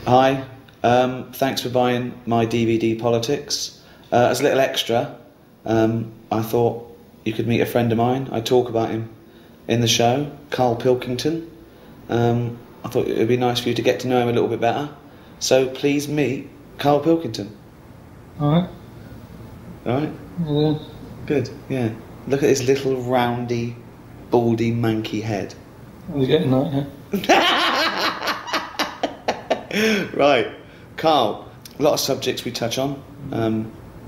Hi, thanks for buying my DVD Politics. As a little extra, I thought you could meet a friend of mine. I talk about him in the show, Karl Pilkington. I thought it would be nice for you to get to know him a little bit better. So please meet Karl Pilkington. Alright. Alright? Yeah. Good, yeah. Look at his little roundy, baldy, manky head. Are you getting that, yeah? Right, Karl, a lot of subjects we touch on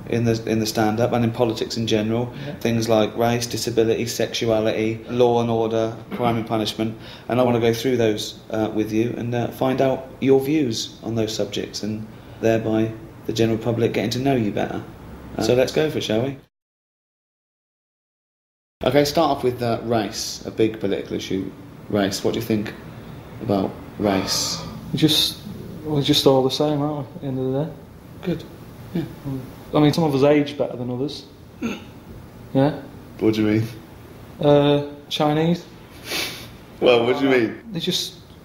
in the stand-up and in politics in general. Yeah. Things like race, disability, sexuality, law and order, crime and punishment. And I want to go through those with you and find out your views on those subjects and thereby the general public getting to know you better. So let's go for it, shall we? Okay, start off with race, a big political issue. Race, what do you think about race? We're just all the same, aren't we, at the end of the day? Good. Yeah. I mean, some of us age better than others. Yeah? What do you mean? Chinese. Well, what do you mean?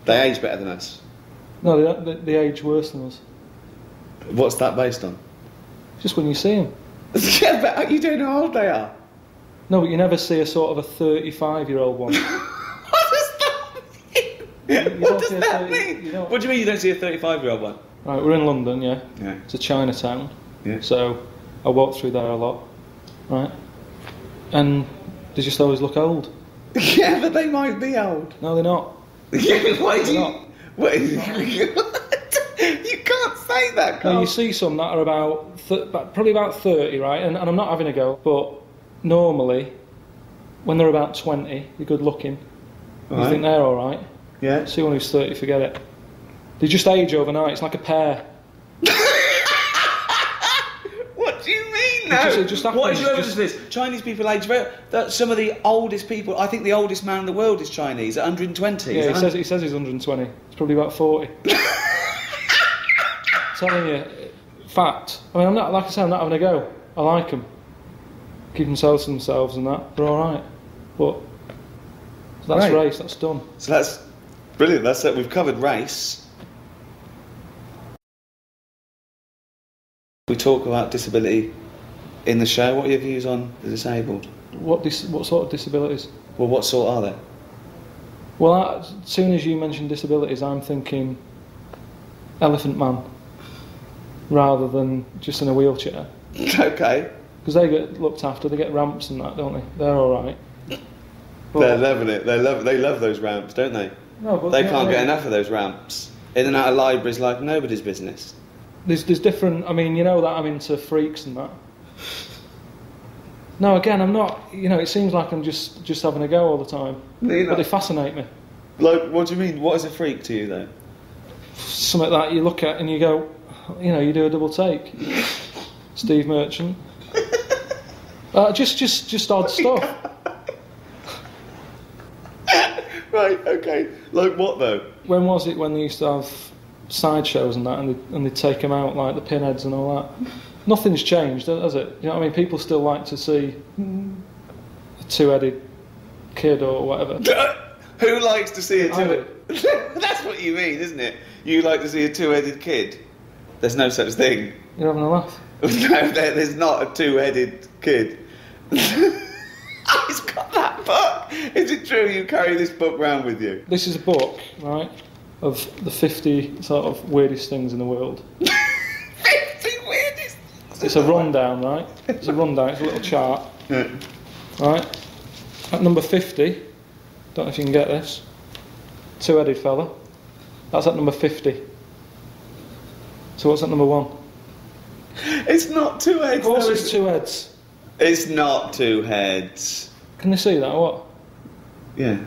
They age better than us. No, they age worse than us. What's that based on? Just when you see them. Yeah, but you don't know how old they are. No, but you never see a sort of a 35-year-old one. What does that mean? What does that mean? What do you mean you don't see a 35-year-old one? Right, we're in London, yeah. Yeah. It's a Chinatown. Yeah. So I walk through there a lot, right? And they just always look old. Yeah, but they might be old. No, they're not. Yeah, why do you... Not. Wait, you can't say that, Karl. No, you see some that are probably about 30, right? And I'm not having a go, but normally, when they're about 20, they're good looking. Right. You think they're alright. Yeah. See one who's 30, forget it. They just age overnight, it's like a pear. What do you mean, no? It just happens. What is your evidence for this? Chinese people age very... Some of the oldest people... I think the oldest man in the world is Chinese, at 120. Yeah, he says he's 120. He's probably about 40. Telling you, fact. I mean, I'm not having a go. I like them. Keep themselves to themselves and that. They're alright. But that's right. Race, that's done. So that's brilliant. That's it. We've covered race. We talk about disability in the show. What are your views on the disabled? What sort of disabilities? Well, what sort are they? Well, as soon as you mention disabilities, I'm thinking Elephant Man, rather than just in a wheelchair. Okay. Because they get looked after, they get ramps and that, don't they? They're alright. They're loving it. They love those ramps, don't they? No, but they can't get enough of those ramps. In and out of libraries like nobody's business. There's different... I mean, you know that I'm into freaks and that. No, again, I'm not... You know, it seems like I'm just having a go all the time. But they fascinate me. Like, what do you mean? What is a freak to you, though? Something that you look at and you go... You know, you do a double take. Steve Merchant. Just odd stuff. Right, okay. Like what, though? When was it when they used to have sideshows and that, and they'd take them out, like the pinheads and all that? Nothing's changed, has it? You know what I mean? People still like to see a two-headed kid or whatever. Who likes to see a two-headed... I That's what you mean, isn't it? You like to see a two-headed kid? There's no such thing. You're having a laugh? No, there's not a two-headed kid. Oh, he's got that book! Is it true you carry this book round with you? This is a book, right, of the 50 sort of weirdest things in the world. 50 weirdest things? It's a rundown, right? It's a rundown, it's a little chart. Yeah. Right? At number 50, don't know if you can get this, two-headed fella. That's at number 50. So what's at number 1? It's not two heads. Of course it's two heads. It's not two heads. Can they see that or what? Yeah.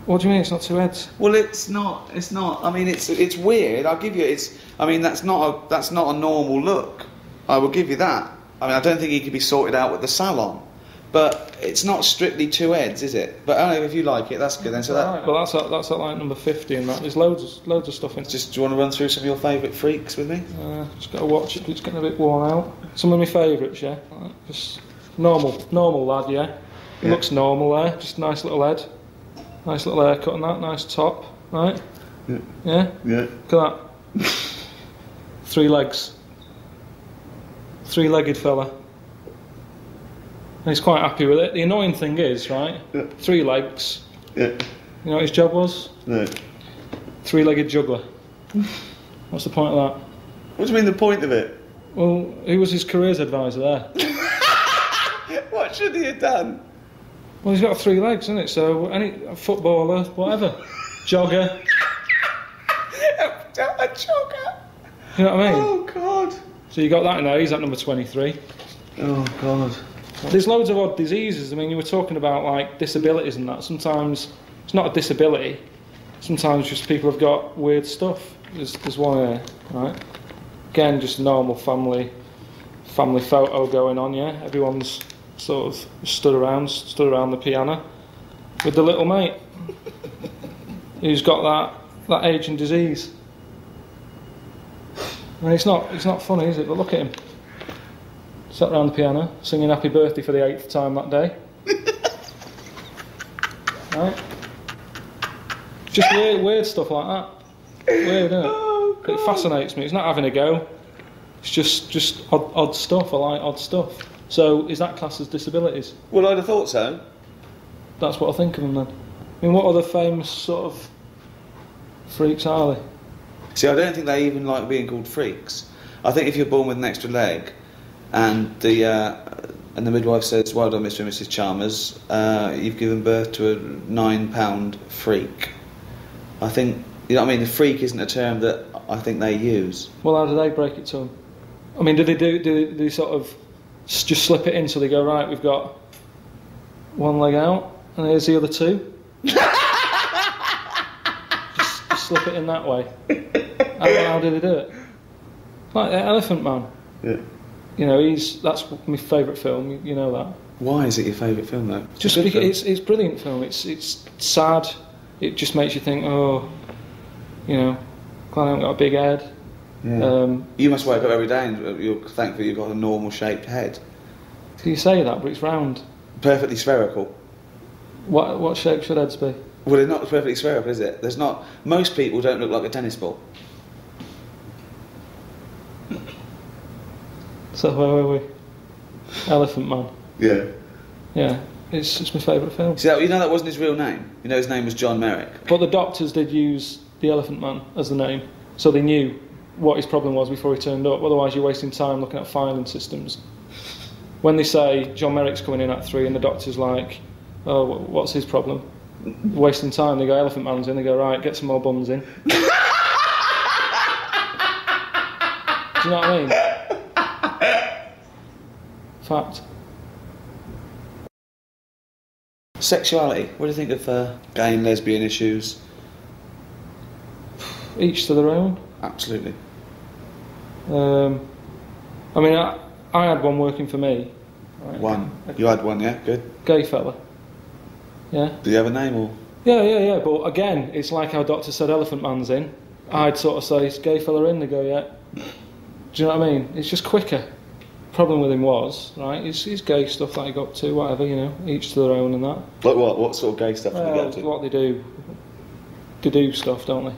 What do you mean it's not two heads? Well, it's not. I mean, it's weird. I'll give you. I mean, that's not a normal look. I will give you that. I mean, I don't think he could be sorted out with the salon. But it's not strictly two heads, is it? But I don't know if you like it. That's good then. So that. Well, that's at like number 50 and that. There's loads of stuff in it. Do you want to run through some of your favourite freaks with me? Just got to watch it. It's getting a bit worn out. Some of my favourites, yeah. Just normal lad, yeah. He looks normal there. Just nice little head, nice little haircut and that. Nice top, right? Yeah. Yeah? Yeah. Look at that. 3 legs. 3-legged fella. And he's quite happy with it. The annoying thing is, right? Yeah. 3 legs. Yeah. You know what his job was? No. 3-legged juggler. What's the point of that? What do you mean the point of it? Well, who was his careers advisor there? What should he have done? Well, he's got 3 legs, isn't it? So any footballer, whatever, jogger. A jogger. You know what I mean? Oh God. So you got that in there. He's at number 23. Oh God. There's loads of odd diseases. I mean, you were talking about like disabilities and that. Sometimes it's not a disability. Sometimes just people have got weird stuff. There's one here, right? Again, just normal family photo going on. Yeah, everyone's sort of stood around the piano with the little mate who's got that age and disease. And it's not funny, is it? But look at him. Sat around the piano, singing happy birthday for the 8th time that day. Right? Just weird stuff like that. Weird, isn't it? Oh, God. It fascinates me. It's not having a go. It's just odd stuff. I like odd stuff. So is that classed as disabilities? Well, I'd have thought so. That's what I think of them then. I mean, what other famous sort of freaks are they? See, I don't think they even like being called freaks. I think if you're born with an extra leg, and the midwife says, "Well done, Mr. and Mrs. Chalmers, you've given birth to a £9 freak." I think, you know what I mean. The freak isn't a term that I think they use. Well, how do they break it to them? I mean, do they sort of just slip it in so they go, right, we've got 1 leg out, and here's the other 2? just slip it in that way. How do they do it? Like Elephant Man. Yeah. You know, that's my favourite film. You know that. Why is it your favourite film though? Just because it's a brilliant film. It's sad. It just makes you think, oh, you know, glad I haven't got a big head. Yeah. You must wake up every day and you're thankful you've got a normal shaped head. You say that, but it's round. Perfectly spherical. What shape should heads be? Well, it's not perfectly spherical, is it? There's not. Most people don't look like a tennis ball. So where were we? Elephant Man. Yeah. Yeah, it's my favourite film. See, you know that wasn't his real name. You know his name was John Merrick. But the doctors did use the Elephant Man as the name, so they knew what his problem was before he turned up. Otherwise, you're wasting time looking at filing systems. When they say John Merrick's coming in at 3, and the doctor's like, "Oh, what's his problem?" Wasting time. They go, "Elephant Man's in." They go, "Right, get some more bums in." Do you know what I mean? Fact. Sexuality. What do you think of gay and lesbian issues? Each to their own. Absolutely. I mean, I had one working for me. Right? One. You had one, yeah? Good. Gay fella. Yeah. Do you have a name or? Yeah. But again, it's like how Doctor said Elephant Man's in. I'd sort of say, is gay fella in? They go, yeah. Do you know what I mean? It's just quicker. Problem with him was, right, his gay stuff that he got to, whatever, you know, each to their own and that. Like what? What sort of gay stuff did he get to? What they do stuff, don't they?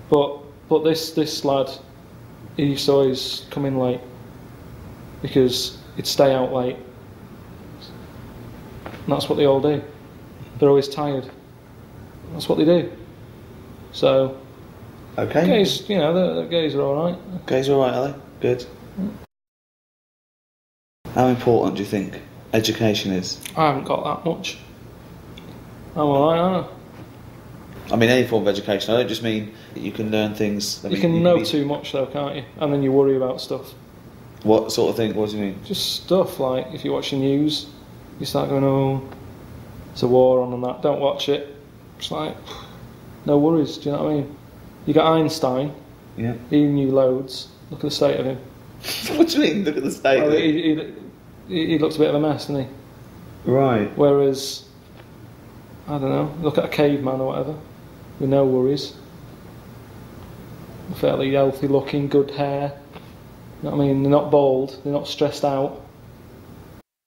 But this lad, he saw he's coming late because he'd stay out late. And that's what they all do. They're always tired. That's what they do. So, Okay. gays, you know, the gays are all right. Gays are alright, are they? Good. How important do you think education is? I haven't got that much. I'm alright, aren't I mean, any form of education. I don't just mean that you can learn things. I you mean, can know too much though, can't you? And then you worry about stuff. What sort of thing? What do you mean? Just stuff like if you watch the news, you start going, oh, there's a war on and that. Don't watch it. It's like, no worries. Do you know what I mean? You got Einstein. Yeah. He knew loads. Look at the state of him. What do you mean? Look at the state. Well, of it. he looks a bit of a mess, doesn't he? Right. Whereas, I don't know. Look at a caveman or whatever, with no worries. Fairly healthy looking, good hair. You know what I mean? They're not bald. They're not stressed out.